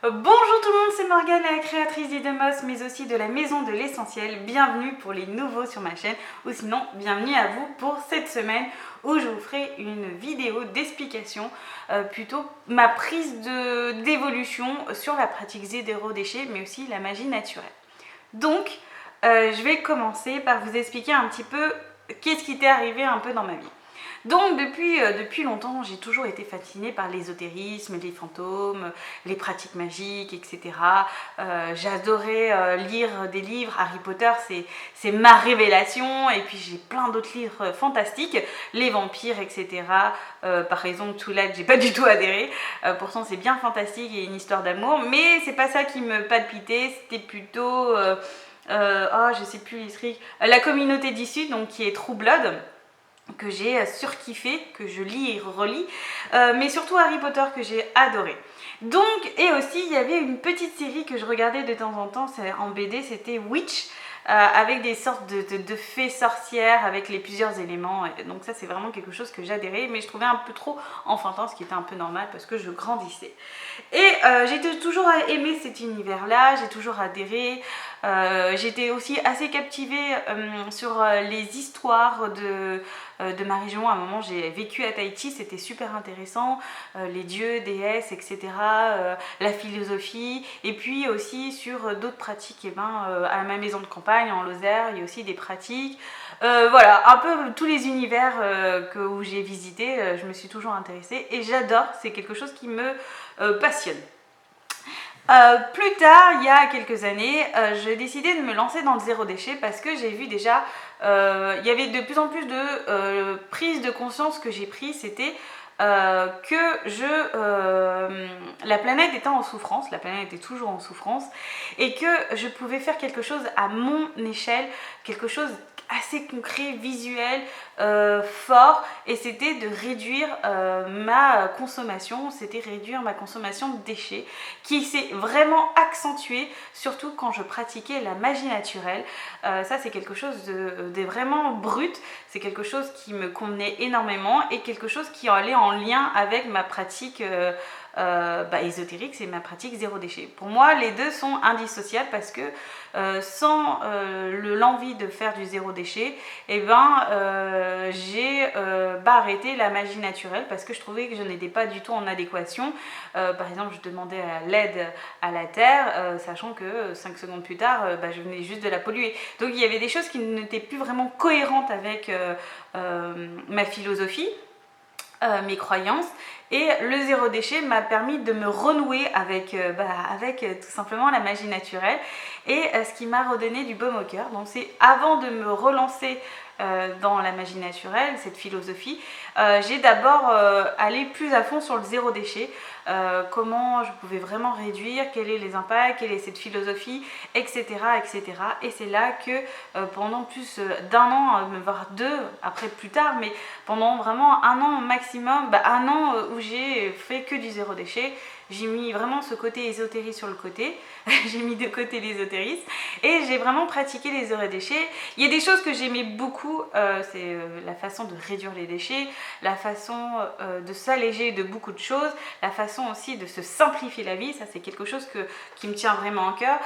Bonjour tout le monde, c'est Morgane, la créatrice d'Idemos, mais aussi de la Maison de l'Essentiel. Bienvenue pour les nouveaux sur ma chaîne, ou sinon, bienvenue à vous pour cette semaine où je vous ferai une vidéo d'explication, plutôt ma prise d'évolution sur la pratique zéro déchet, mais aussi la magie naturelle. Donc, je vais commencer par vous expliquer un petit peu qu'est-ce qui t'est arrivé un peu dans ma vie. Donc depuis longtemps, j'ai toujours été fascinée par l'ésotérisme, les fantômes, les pratiques magiques, etc. J'adorais lire des livres. Harry Potter, c'est ma révélation. Et puis j'ai plein d'autres livres fantastiques, les vampires, etc. Par exemple, Twilight, j'ai pas du tout adhéré. Pourtant, c'est bien fantastique et une histoire d'amour, mais c'est pas ça qui me palpitait. C'était plutôt, je sais plus l'histoire. La communauté d'issue, donc qui est True Blood, que j'ai surkiffé, que je lis et relis, mais surtout Harry Potter que j'ai adoré. Donc, et aussi il y avait une petite série que je regardais de temps en temps, en BD, c'était Witch, avec des sortes de fées sorcières, avec les plusieurs éléments. Et donc ça c'est vraiment quelque chose que j'adhérais, mais je trouvais un peu trop enfantin, ce qui était un peu normal parce que je grandissais. Et j'ai toujours aimé cet univers-là, j'ai toujours adhéré. J'étais aussi assez captivée sur les histoires de ma région. À un moment, j'ai vécu à Tahiti, c'était super intéressant. Les dieux, déesses, etc. La philosophie. Et puis aussi sur d'autres pratiques. À ma maison de campagne, en Lozère, il y a aussi des pratiques. Voilà, un peu tous les univers où j'ai visité, je me suis toujours intéressée. Et j'adore, c'est quelque chose qui me passionne. Plus tard, il y a quelques années, j'ai décidé de me lancer dans le zéro déchet parce que j'ai vu déjà, il y avait de plus en plus de prise de conscience que j'ai pris, c'était la planète était en souffrance, la planète était toujours en souffrance, et que je pouvais faire quelque chose à mon échelle, quelque chose assez concret, visuel, fort, et c'était de réduire ma consommation, c'était réduire ma consommation de déchets, qui s'est vraiment accentuée, surtout quand je pratiquais la magie naturelle. Ça c'est quelque chose de vraiment brut, c'est quelque chose qui me convenait énormément, et quelque chose qui allait en lien avec ma pratique ésotérique, c'est ma pratique zéro déchet. Pour moi, les deux sont indissociables parce que sans l'envie de faire du zéro déchet, j'ai arrêté la magie naturelle parce que je trouvais que je n'étais pas du tout en adéquation. Par exemple, je demandais l'aide à la terre, sachant que 5 secondes plus tard, je venais juste de la polluer. Donc il y avait des choses qui n'étaient plus vraiment cohérentes avec ma philosophie, mes croyances, et le zéro déchet m'a permis de me renouer avec tout simplement la magie naturelle, et ce qui m'a redonné du baume au cœur. Donc c'est avant de me relancer dans la magie naturelle, cette philosophie, j'ai d'abord allé plus à fond sur le zéro déchet, comment je pouvais vraiment réduire, quels sont les impacts, quelle est cette philosophie, etc. etc. Et c'est là que pendant plus d'un an, voire deux, après plus tard, mais pendant vraiment un an maximum, un an où j'ai fait que du zéro déchet, j'ai mis vraiment ce côté ésotérisme sur le côté, j'ai mis de côté l'ésotérisme, et j'ai vraiment pratiqué les zéro déchets. Il y a des choses que j'aimais beaucoup, c'est la façon de réduire les déchets, la façon de s'alléger de beaucoup de choses, la façon aussi de se simplifier la vie, ça c'est quelque chose qui me tient vraiment à cœur.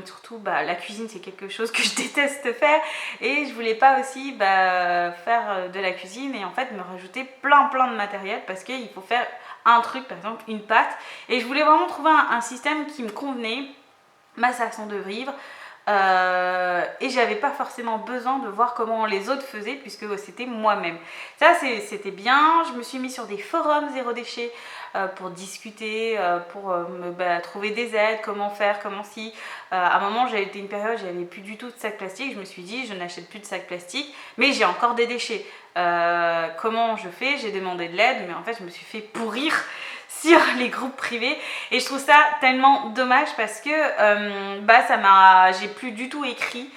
Surtout la cuisine, c'est quelque chose que je déteste faire, et je voulais pas aussi faire de la cuisine et en fait me rajouter plein de matériel parce qu'il faut faire un truc, par exemple une pâte, et je voulais vraiment trouver un système qui me convenait, ma façon de vivre, et j'avais pas forcément besoin de voir comment les autres faisaient puisque c'était moi-même. Ça c'était bien. Je me suis mis sur des forums zéro déchet pour discuter, pour trouver des aides, comment faire, comment si. À un moment, j'avais été une période, j'avais plus du tout de sacs plastiques. Je me suis dit, je n'achète plus de sacs plastiques, mais j'ai encore des déchets. Comment je fais? J'ai demandé de l'aide, mais en fait, je me suis fait pourrir sur les groupes privés, et je trouve ça tellement dommage parce que j'ai plus du tout écrit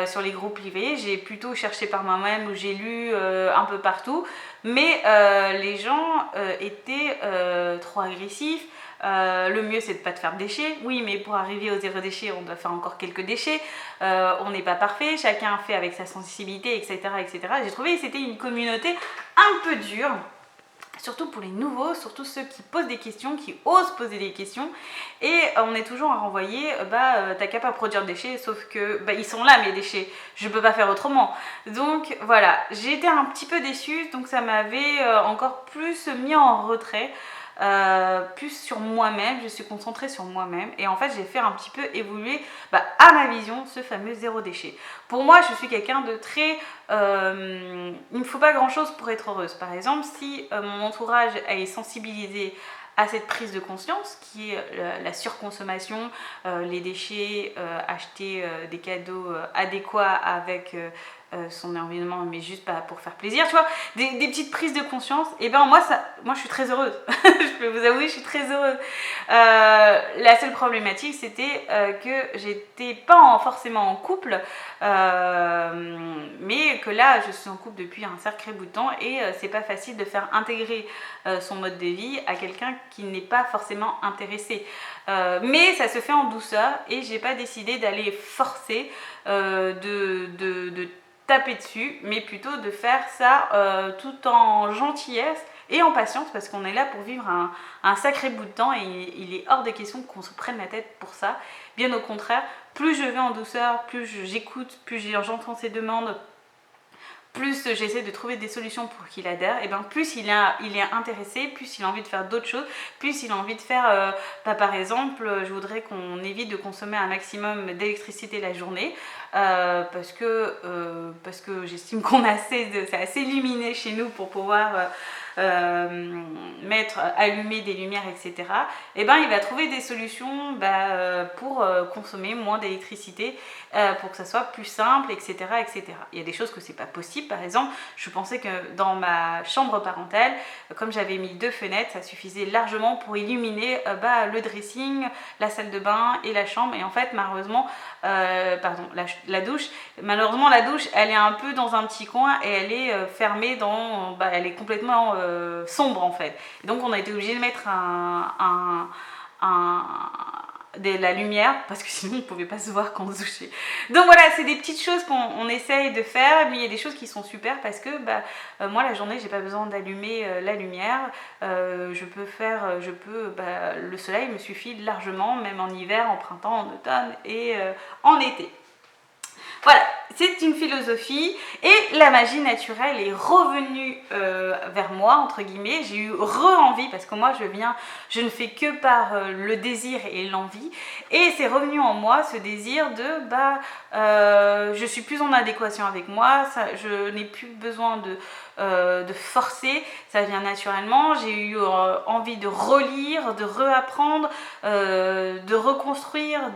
sur les groupes privés, j'ai plutôt cherché par moi-même, où j'ai lu un peu partout, mais les gens étaient trop agressifs. Le mieux c'est de ne pas te faire de déchets, oui, mais pour arriver au zéro déchet on doit faire encore quelques déchets, on n'est pas parfait, chacun fait avec sa sensibilité, etc. etc. J'ai trouvé que c'était une communauté un peu dure. surtout pour les nouveaux, surtout ceux qui posent des questions, qui osent poser des questions. Et on est toujours à renvoyer, t'as qu'à pas produire de déchets, sauf que ils sont là mes déchets, je peux pas faire autrement. Donc voilà, j'ai été un petit peu déçue, donc ça m'avait encore plus mis en retrait. Plus sur moi-même, je suis concentrée sur moi-même et en fait j'ai fait un petit peu évoluer à ma vision ce fameux zéro déchet. Pour moi je suis quelqu'un de très... il ne faut pas grand chose pour être heureuse. Par exemple, si mon entourage est sensibilisé à cette prise de conscience qui est la surconsommation, les déchets, acheter des cadeaux adéquats avec son environnement, mais juste pas pour faire plaisir, tu vois, des petites prises de conscience, et moi je suis très heureuse. Je peux vous avouer, je suis très heureuse. La seule problématique c'était que j'étais pas forcément en couple, mais que là je suis en couple depuis un sacré bout de temps et c'est pas facile de faire intégrer son mode de vie à quelqu'un qui n'est pas forcément intéressé. Mais ça se fait en douceur et j'ai pas décidé d'aller forcer de taper dessus, mais plutôt de faire ça tout en gentillesse et en patience, parce qu'on est là pour vivre un sacré bout de temps et il est hors de question qu'on se prenne la tête pour ça. Bien au contraire, plus je vais en douceur, plus j'écoute, plus j'entends ses demandes, plus j'essaie de trouver des solutions pour qu'il adhère, et plus il est intéressé, plus il a envie de faire d'autres choses, plus il a envie de faire, par exemple, je voudrais qu'on évite de consommer un maximum d'électricité la journée, parce que j'estime qu'on a c'est assez illuminé chez nous pour pouvoir allumer des lumières, etc. Il va trouver des solutions pour consommer moins d'électricité, pour que ça soit plus simple, etc., etc. Il y a des choses que c'est pas possible. Par exemple, je pensais que dans ma chambre parentale, comme j'avais mis 2 fenêtres, ça suffisait largement pour illuminer le dressing, la salle de bain et la chambre. Et en fait, malheureusement, la douche, malheureusement la douche, elle est un peu dans un petit coin et elle est fermée elle est complètement sombre en fait. Et donc on a été obligé de mettre la lumière, parce que sinon on ne pouvait pas se voir quand on se douchait. Donc voilà, c'est des petites choses qu'on essaye de faire, mais il y a des choses qui sont super parce que moi la journée j'ai pas besoin d'allumer la lumière, le soleil me suffit largement, même en hiver, en printemps, en automne et en été. Voilà, c'est une philosophie et la magie naturelle est revenue vers moi, entre guillemets. J'ai eu re-envie, parce que moi je ne fais que par le désir et l'envie, et c'est revenu en moi ce désir de je suis plus en adéquation avec moi, je n'ai plus besoin de forcer, ça vient naturellement. J'ai eu envie de relire, de réapprendre, de reconstruire,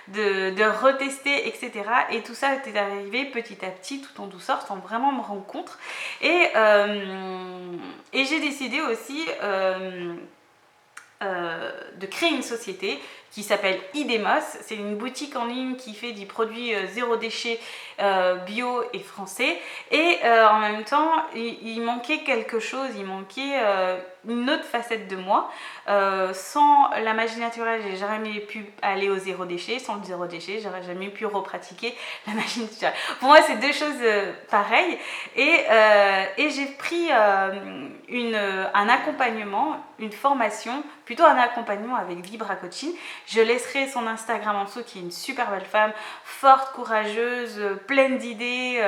de retester, etc. Et tout ça était arrivé petit à petit, tout en douceur, sans vraiment me rendre compte. Et j'ai décidé aussi de créer une société qui s'appelle Idemos. C'est une boutique en ligne qui fait des produits zéro déchet, bio et français. Et en même temps, il manquait quelque chose, il manquait une autre facette de moi. Sans la magie naturelle, j'ai jamais pu aller au zéro déchet. Sans le zéro déchet, j'aurais jamais pu repratiquer la magie naturelle. Pour moi, c'est deux choses pareilles. Et j'ai pris un accompagnement, une formation, plutôt un accompagnement avec Vibra Coaching. Je laisserai son Instagram en dessous, qui est une super belle femme, forte, courageuse, pleine d'idées,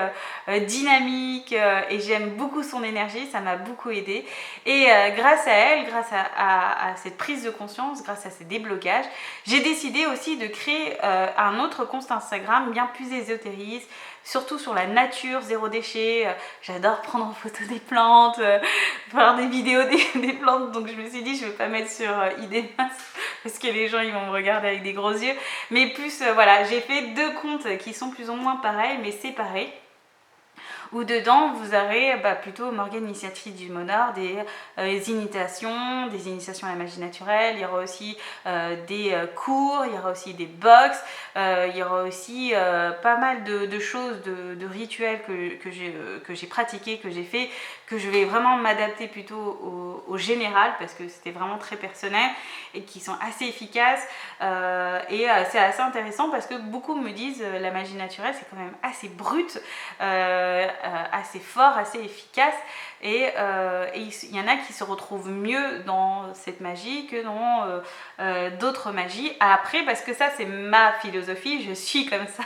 dynamique, et j'aime beaucoup son énergie, ça m'a beaucoup aidée. Et grâce à elle, grâce à cette prise de conscience, grâce à ces déblocages, j'ai décidé aussi de créer un autre compte Instagram bien plus ésotériste, surtout sur la nature, zéro déchet. J'adore prendre en photo des plantes, faire des vidéos des plantes, donc je me suis dit je ne vais pas mettre sur Idemos parce que les gens ils vont me regarder avec des gros yeux, mais plus voilà, j'ai fait 2 comptes qui sont plus ou moins pareils mais séparés, où dedans vous aurez plutôt Morgane, initiatrice du Monor, des initiations à la magie naturelle. Il y aura aussi des cours, il y aura aussi des box, il y aura aussi pas mal de choses, de rituels que j'ai pratiqués, que j'ai fait, que je vais vraiment m'adapter plutôt au général, parce que c'était vraiment très personnel et qui sont assez efficaces. Et c'est assez intéressant parce que beaucoup me disent la magie naturelle c'est quand même assez brut, assez fort, assez efficace. Et il y en a qui se retrouvent mieux dans cette magie que dans d'autres magies. Après, parce que ça, c'est ma philosophie, je suis comme ça.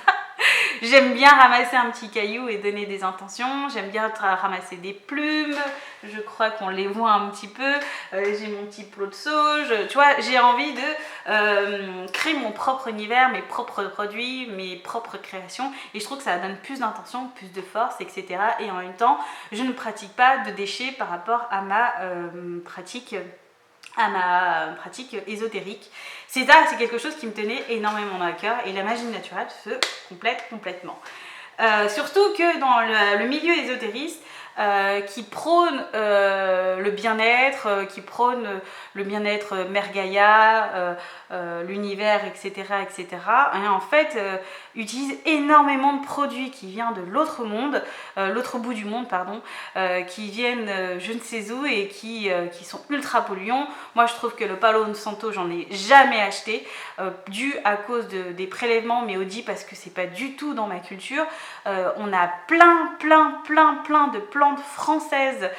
J'aime bien ramasser un petit caillou et donner des intentions. J'aime bien ramasser des plumes. Je crois qu'on les voit un petit peu. J'ai mon petit plot de sauge. Tu vois, j'ai envie de créer mon propre univers, mes propres produits, mes propres créations. Et je trouve que ça donne plus d'intention, plus de force, etc. Et en même temps, je ne pratique pas de déchets par rapport à ma pratique ésotérique. C'est ça, c'est quelque chose qui me tenait énormément à cœur et la magie naturelle se complète complètement. Surtout que dans le milieu ésotériste, qui prône le bien-être, qui prône le bien-être Mère Gaïa, l'univers, etc., etc., et en fait, utilise énormément de produits qui viennent de l'autre monde, l'autre bout du monde, pardon, qui viennent je ne sais où et qui sont ultra polluants. Moi, je trouve que le Palo Santo, j'en ai jamais acheté, dû à cause des prélèvements, mais aussi parce que c'est pas du tout dans ma culture. On a plein de plantes françaises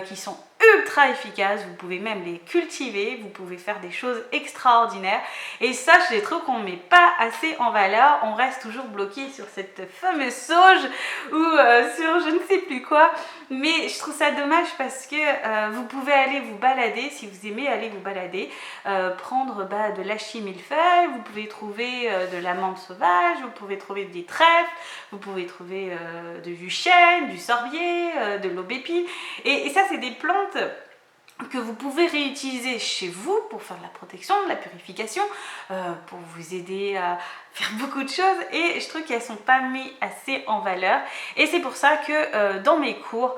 qui sont ultra efficaces, vous pouvez même les cultiver, vous pouvez faire des choses extraordinaires et ça je trouve qu'on ne met pas assez en valeur, on reste toujours bloqué sur cette fameuse sauge ou sur je ne sais plus quoi, mais je trouve ça dommage parce que vous pouvez aller vous balader, si vous aimez aller vous balader, prendre de l'hachis millefeuille, vous pouvez trouver de la menthe sauvage, vous pouvez trouver des trèfles, vous pouvez trouver du chêne, du sorbier, de l'aubépine et ça c'est des plantes que vous pouvez réutiliser chez vous pour faire de la protection, de la purification, pour vous aider à faire beaucoup de choses et je trouve qu'elles ne sont pas mises assez en valeur et c'est pour ça que dans mes cours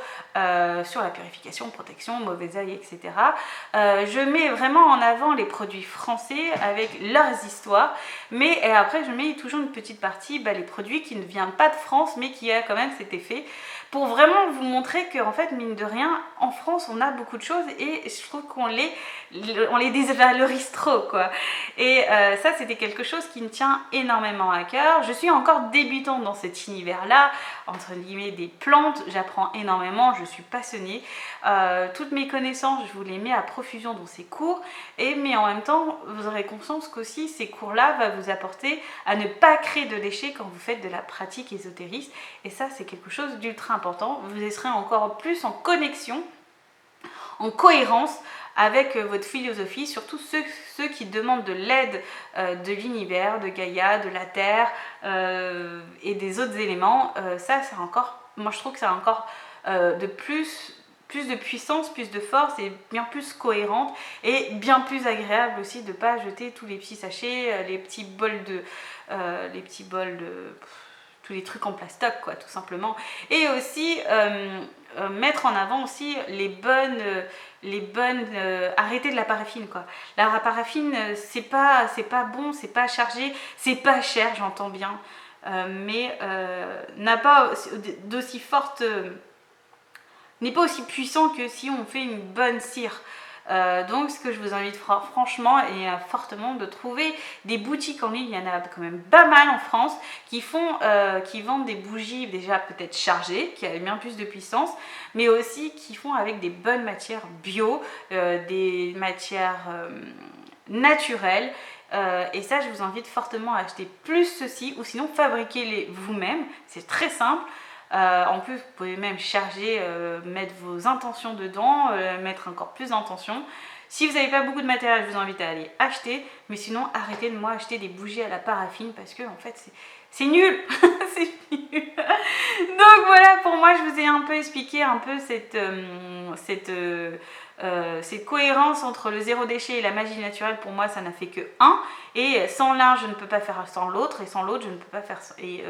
sur la purification, protection, mauvais œil, etc., je mets vraiment en avant les produits français avec leurs histoires, mais après je mets toujours une petite partie, les produits qui ne viennent pas de France mais qui a quand même cet effet pour vraiment vous montrer qu'en fait, mine de rien, en France, on a beaucoup de choses et je trouve qu'on les dévalorise trop, quoi. Et ça, c'était quelque chose qui me tient énormément à cœur. Je suis encore débutante dans cet univers-là, entre guillemets, des plantes. J'apprends énormément, je suis passionnée. Toutes mes connaissances, je vous les mets à profusion dans ces cours. Mais en même temps, vous aurez conscience qu'aussi, ces cours-là vont vous apporter à ne pas créer de déchets quand vous faites de la pratique ésotériste. Et ça, c'est quelque chose d'ultra important. Vous serez encore plus en connexion, en cohérence avec votre philosophie, surtout ceux qui demandent de l'aide de l'univers, de Gaïa, de la Terre et des autres éléments. Ça, c'est encore, moi je trouve que ça a encore de plus de puissance, plus de force et bien plus cohérente et bien plus agréable aussi de ne pas jeter tous les petits sachets, les petits bols de tous les trucs en plastoc, quoi, tout simplement. Et aussi mettre en avant aussi les bonnes arrêter de la paraffine, quoi. La paraffine, c'est pas bon, c'est pas chargé, c'est pas cher, j'entends bien, mais n'a pas d'aussi forte n'est pas aussi puissant que si on fait une bonne cire. Donc ce que je vous invite franchement et fortement de trouver des boutiques en ligne, il y en a quand même pas mal en France qui vendent des bougies déjà peut-être chargées, qui avaient bien plus de puissance, mais aussi qui font avec des bonnes matières bio, des matières naturelles. Et ça, je vous invite fortement à acheter plus ceci ou sinon fabriquez-les vous-même, c'est très simple. En plus, vous pouvez même charger, mettre vos intentions dedans, mettre encore plus d'intentions. Si vous n'avez pas beaucoup de matériel, je vous invite à aller acheter. Mais sinon, arrêtez de moi acheter des bougies à la paraffine parce que en fait, c'est nul. C'est nul. Donc voilà, pour moi, je vous ai un peu expliqué un peu cette cohérence entre le zéro déchet et la magie naturelle. Pour moi, ça n'a fait que un. Et sans l'un, je ne peux pas faire sans l'autre. Et sans l'autre, je ne peux pas faire... Et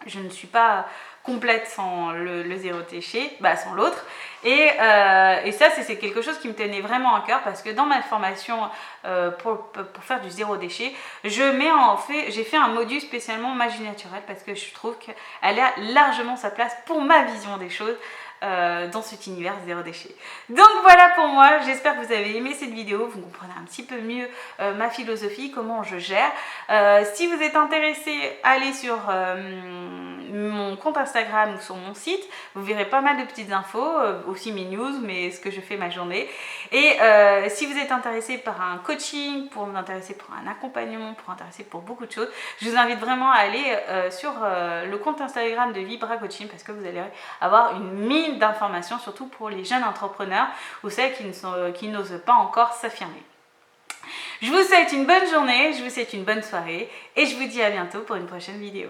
je ne suis pas complète sans le zéro déchet, sans l'autre. Et ça, c'est quelque chose qui me tenait vraiment à cœur parce que dans ma formation pour faire du zéro déchet, j'ai fait un module spécialement magie naturelle parce que je trouve qu'elle a largement sa place pour ma vision des choses. dans cet univers zéro déchet. Donc voilà pour moi, j'espère que vous avez aimé cette vidéo, vous comprenez un petit peu mieux ma philosophie, comment je gère. Si vous êtes intéressé, allez sur mon compte Instagram ou sur mon site, vous verrez pas mal de petites infos, aussi mes news, mais ce que je fais ma journée. Et si vous êtes intéressé par un coaching, pour vous intéresser pour un accompagnement, pour vous intéresser pour beaucoup de choses, je vous invite vraiment à aller sur le compte Instagram de Vibra Coaching parce que vous allez avoir une mine d'informations, surtout pour les jeunes entrepreneurs ou celles qui n'osent pas encore s'affirmer. Je vous souhaite une bonne journée, je vous souhaite une bonne soirée et je vous dis à bientôt pour une prochaine vidéo.